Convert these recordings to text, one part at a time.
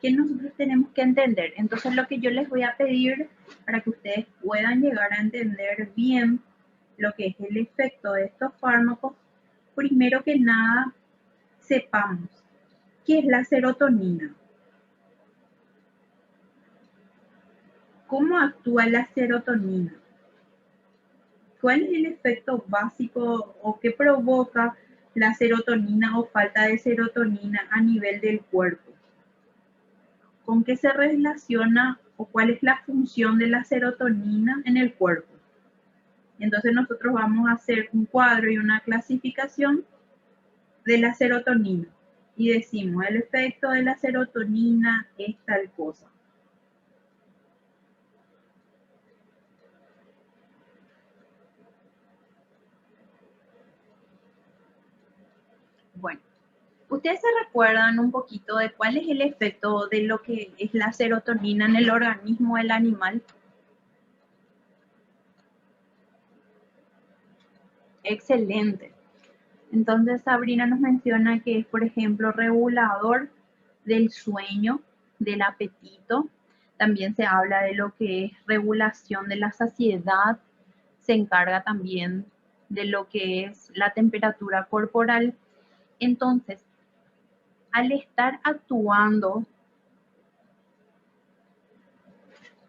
¿Qué nosotros tenemos que entender? Entonces lo que yo les voy a pedir para que ustedes puedan llegar a entender bien lo que es el efecto de estos fármacos, primero que nada, sepamos qué es la serotonina. ¿Cómo actúa la serotonina? ¿Cuál es el efecto básico o qué provoca la serotonina o falta de serotonina a nivel del cuerpo? ¿Con qué se relaciona o cuál es la función de la serotonina en el cuerpo? Entonces nosotros vamos a hacer un cuadro y una clasificación de la serotonina y decimos el efecto de la serotonina es tal cosa. Bueno, ¿ustedes se recuerdan un poquito de cuál es el efecto de lo que es la serotonina en el organismo del animal? Excelente. Entonces Sabrina nos menciona que es, por ejemplo, regulador del sueño, del apetito. También se habla de lo que es regulación de la saciedad. Se encarga también de lo que es la temperatura corporal. Entonces, al estar actuando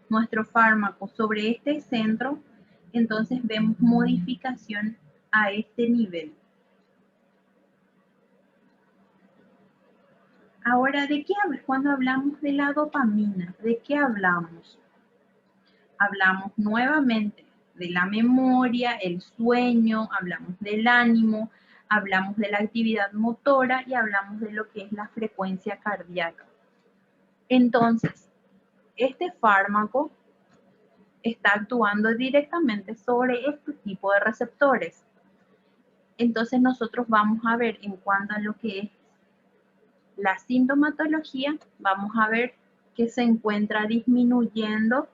nuestro fármaco sobre este centro, entonces vemos modificación a este nivel. Ahora, ¿de qué hablas? Cuando hablamos de la dopamina, ¿de qué hablamos? Hablamos nuevamente de la memoria, el sueño, hablamos del ánimo, hablamos de la actividad motora y hablamos de lo que es la frecuencia cardíaca. Entonces, este fármaco está actuando directamente sobre este tipo de receptores. Entonces nosotros vamos a ver en cuanto a lo que es la sintomatología, vamos a ver que se encuentra disminuyendo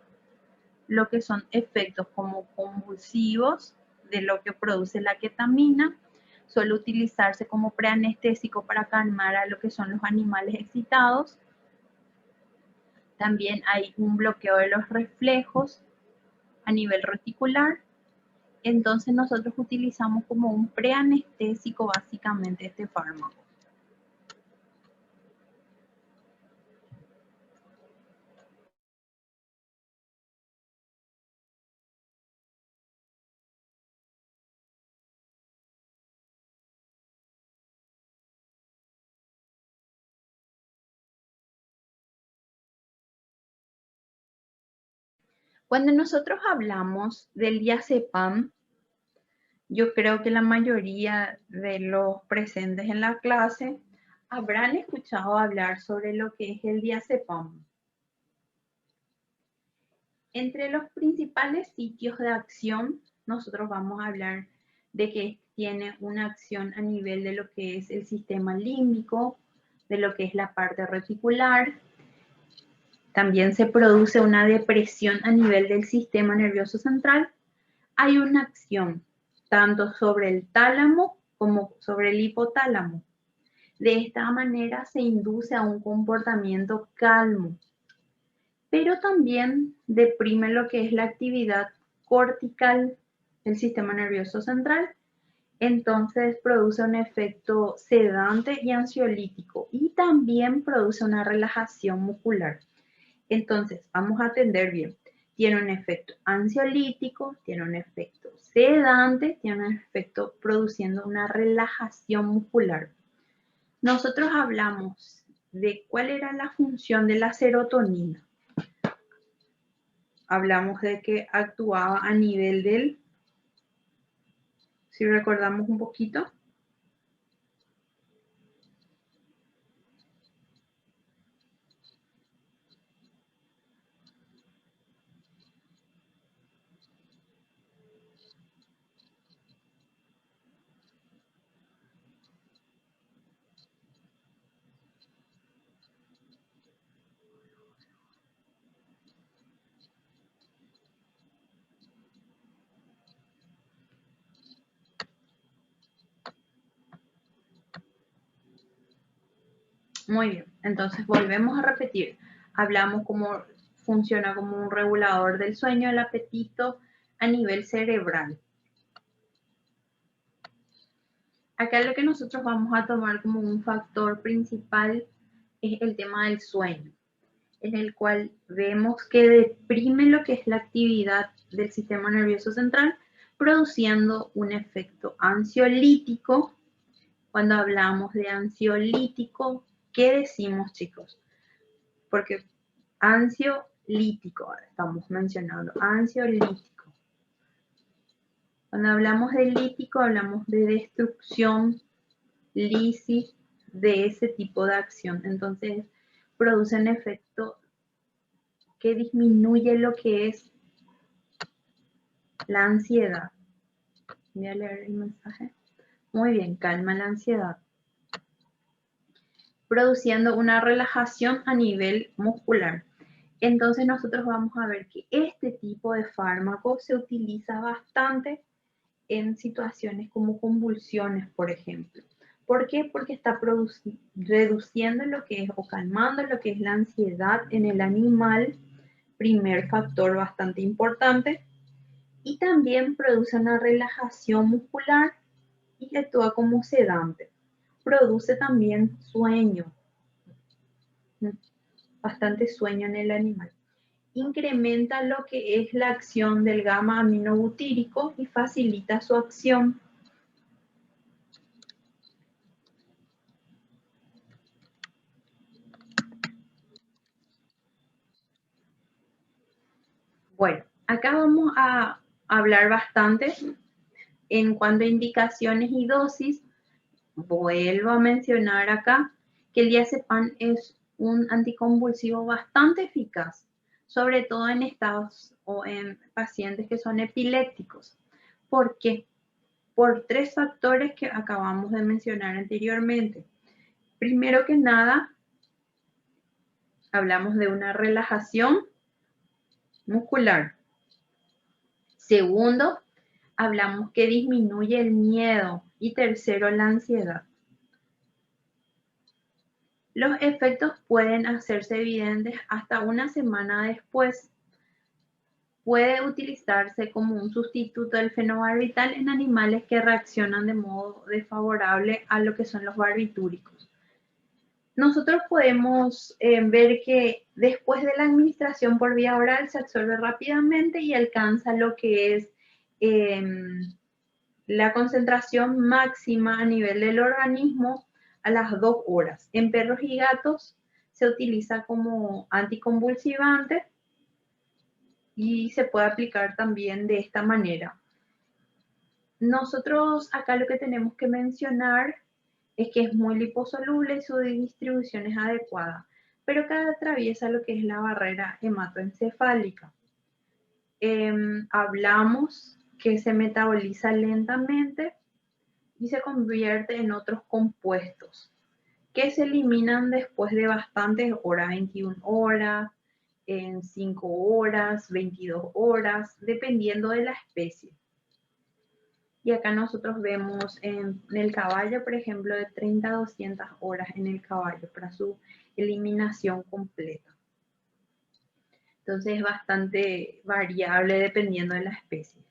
lo que son efectos como convulsivos de lo que produce la ketamina. Suele utilizarse como preanestésico para calmar a lo que son los animales excitados. También hay un bloqueo de los reflejos a nivel reticular. Entonces nosotros utilizamos como un preanestésico básicamente este fármaco. Cuando nosotros hablamos del diazepam, yo creo que la mayoría de los presentes en la clase habrán escuchado hablar sobre lo que es el diazepam. Entre los principales sitios de acción, nosotros vamos a hablar de que tiene una acción a nivel de lo que es el sistema límbico, de lo que es la parte reticular. También se produce una depresión a nivel del sistema nervioso central. Hay una acción tanto sobre el tálamo como sobre el hipotálamo. De esta manera se induce a un comportamiento calmo, pero también deprime lo que es la actividad cortical del sistema nervioso central. Entonces produce un efecto sedante y ansiolítico y también produce una relajación muscular. Entonces, vamos a atender bien. Tiene un efecto ansiolítico, tiene un efecto sedante, tiene un efecto produciendo una relajación muscular. Nosotros hablamos de cuál era la función de la serotonina. Hablamos de que actuaba a nivel del, si recordamos un poquito, Muy bien, entonces volvemos a repetir. Hablamos cómo funciona como un regulador del sueño, el apetito a nivel cerebral. Acá lo que nosotros vamos a tomar como un factor principal es el tema del sueño, en el cual vemos que deprime lo que es la actividad del sistema nervioso central, produciendo un efecto ansiolítico. Cuando hablamos de ansiolítico, ¿qué decimos, chicos? Porque ansiolítico, estamos mencionando, ansiolítico. Cuando hablamos de lítico, hablamos de destrucción, lisis, de ese tipo de acción. Entonces, produce un efecto que disminuye lo que es la ansiedad. Voy a leer el mensaje. Muy bien, calma la ansiedad, produciendo una relajación a nivel muscular. Entonces nosotros vamos a ver que este tipo de fármaco se utiliza bastante en situaciones como convulsiones, por ejemplo. ¿Por qué? Porque está reduciendo lo que es o calmando lo que es la ansiedad en el animal, primer factor bastante importante, y también produce una relajación muscular y actúa como sedante. Produce también sueño, bastante sueño en el animal. Incrementa lo que es la acción del gamma aminobutírico y facilita su acción. Bueno, acá vamos a hablar bastante en cuanto a indicaciones y dosis. Vuelvo a mencionar acá que el diazepam es un anticonvulsivo bastante eficaz, sobre todo en estados o en pacientes que son epilépticos. ¿Por qué? Por tres factores que acabamos de mencionar anteriormente. Primero que nada, hablamos de una relajación muscular. Segundo, hablamos que disminuye el miedo. Y tercero, la ansiedad. Los efectos pueden hacerse evidentes hasta una semana después. Puede utilizarse como un sustituto del fenobarbital en animales que reaccionan de modo desfavorable a lo que son los barbitúricos. Nosotros podemos ver que después de la administración por vía oral se absorbe rápidamente y alcanza lo que es la concentración máxima a nivel del organismo a las 2 horas. En perros y gatos se utiliza como anticonvulsivante y se puede aplicar también de esta manera. Nosotros acá lo que tenemos que mencionar es que es muy liposoluble y su distribución es adecuada, pero cada atraviesa lo que es la barrera hematoencefálica. Hablamos que se metaboliza lentamente y se convierte en otros compuestos que se eliminan después de bastantes horas, 21 horas, en 5 horas, 22 horas, dependiendo de la especie. Y acá nosotros vemos en el caballo, por ejemplo, de 30 a 200 horas en el caballo para su eliminación completa. Entonces es bastante variable dependiendo de la especie.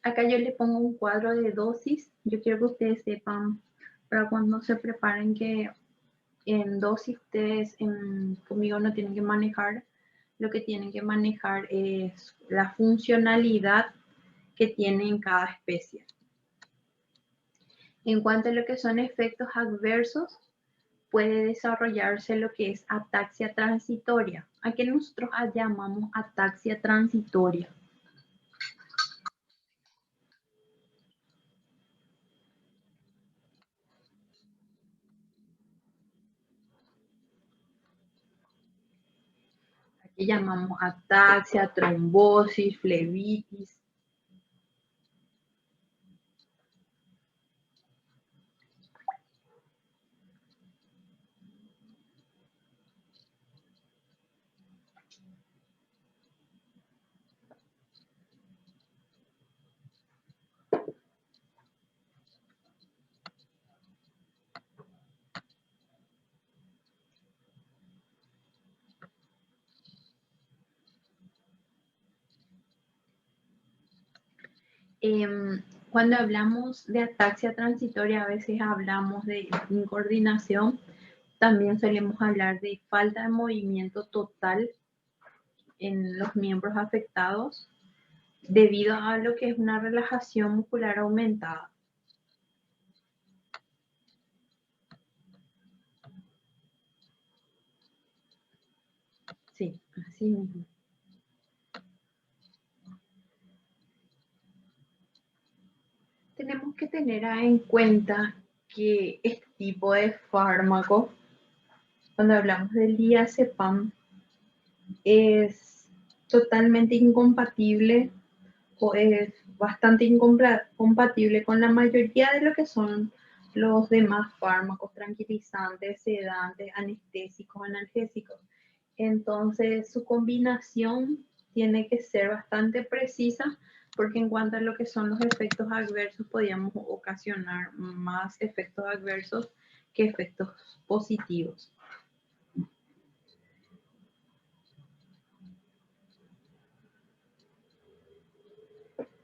Acá yo le pongo un cuadro de dosis. Yo quiero que ustedes sepan para cuando se preparen que en dosis ustedes conmigo no tienen que manejar. Lo que tienen que manejar es la funcionalidad que tiene en cada especie. En cuanto a lo que son efectos adversos, puede desarrollarse lo que es ataxia transitoria. ¿A qué nosotros llamamos ataxia transitoria? Aquí llamamos ataxia, trombosis, flebitis. Cuando hablamos de ataxia transitoria, a veces hablamos de incoordinación, también solemos hablar de falta de movimiento total en los miembros afectados debido a lo que es una relajación muscular aumentada. Sí, así mismo. Tenemos que tener en cuenta que este tipo de fármaco, cuando hablamos del diazepam, es totalmente incompatible o es bastante incompatible con la mayoría de lo que son los demás fármacos tranquilizantes, sedantes, anestésicos, analgésicos. Entonces, su combinación tiene que ser bastante precisa porque en cuanto a lo que son los efectos adversos, podríamos ocasionar más efectos adversos que efectos positivos.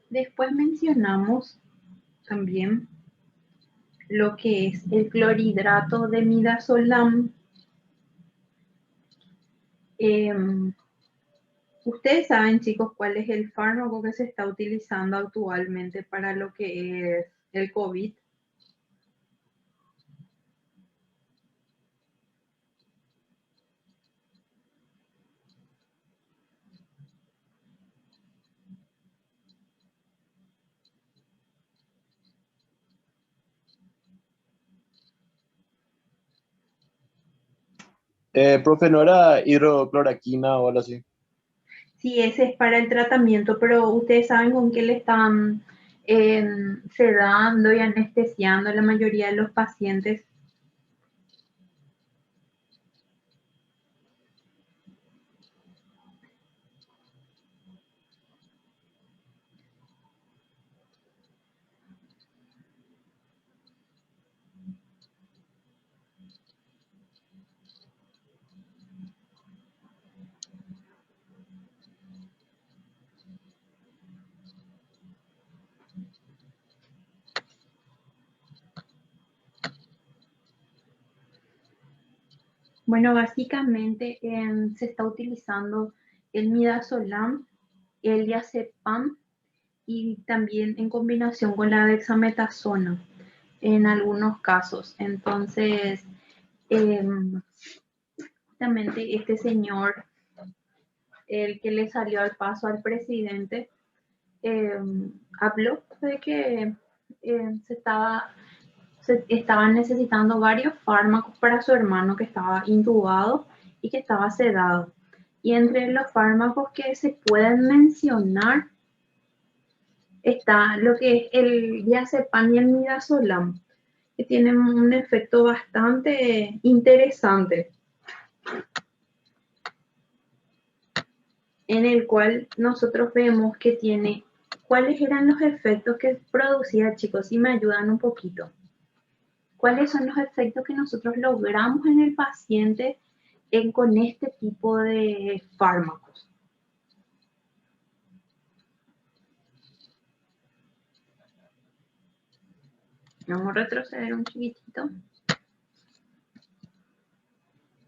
Después mencionamos también lo que es el clorhidrato de midazolam. Ustedes saben, chicos, cuál es el fármaco que se está utilizando actualmente para lo que es el COVID. Profe, ¿no era hidrocloroquina o algo así? Sí, ese es para el tratamiento, pero ustedes saben con qué le están sedando y anestesiando a la mayoría de los pacientes. Bueno, básicamente se está utilizando el midazolam, el diazepam y también en combinación con la dexametasona en algunos casos. Entonces, justamente este señor, el que le salió al paso al presidente, eh, habló de que se estaban necesitando varios fármacos para su hermano que estaba intubado y que estaba sedado. Y entre los fármacos que se pueden mencionar está lo que es el diazepam y el midazolam, que tienen un efecto bastante interesante, en el cual nosotros vemos que tiene cuáles eran los efectos que producía, chicos, si me ayudan un poquito. ¿Cuáles son los efectos que nosotros logramos en el paciente con este tipo de fármacos? Vamos a retroceder un chiquitito.